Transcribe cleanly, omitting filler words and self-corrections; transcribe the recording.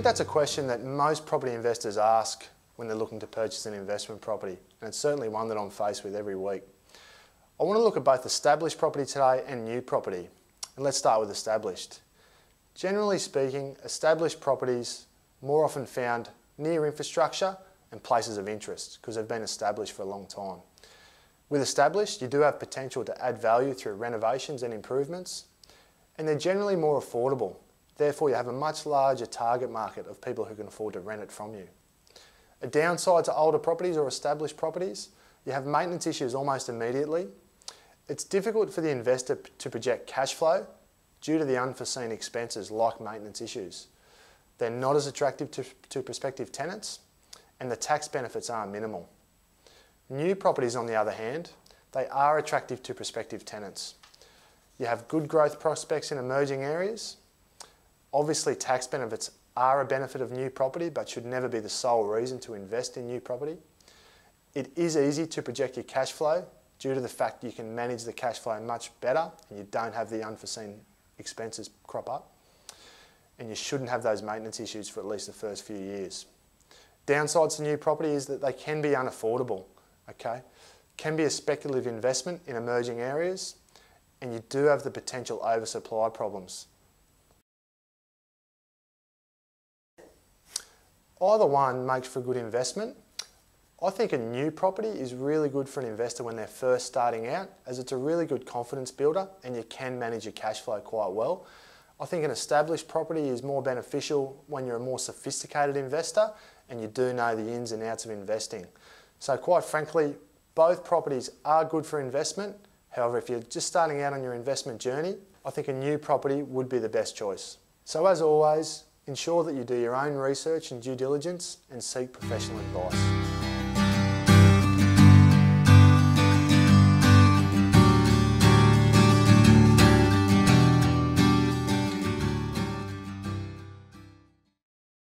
think that's a question that most property investors ask when they're looking to purchase an investment property, and it's certainly one that I'm faced with every week. I want to look at both established property today and new property, and let's start with established. Generally speaking, established properties more often found near infrastructure and places of interest because they've been established for a long time. With established, you do have potential to add value through renovations and improvements, and they're generally more affordable. Therefore, you have a much larger target market of people who can afford to rent it from you. A downside to older properties or established properties, you have maintenance issues almost immediately. It's difficult for the investor to project cash flow due to the unforeseen expenses like maintenance issues. They're not as attractive to prospective tenants, and the tax benefits are minimal. New properties, on the other hand, they are attractive to prospective tenants. You have good growth prospects in emerging areas. Obviously, tax benefits are a benefit of new property, but should never be the sole reason to invest in new property. It is easy to project your cash flow due to the fact you can manage the cash flow much better and you don't have the unforeseen expenses crop up. And you shouldn't have those maintenance issues for at least the first few years. Downsides to new property is that they can be unaffordable, okay? Can be a speculative investment in emerging areas, and you do have the potential oversupply problems. Either one makes for a good investment. I think a new property is really good for an investor when they're first starting out, as it's a really good confidence builder and you can manage your cash flow quite well. I think an established property is more beneficial when you're a more sophisticated investor and you do know the ins and outs of investing. So quite frankly, both properties are good for investment. However, if you're just starting out on your investment journey, I think a new property would be the best choice. So as always, ensure that you do your own research and due diligence and seek professional advice.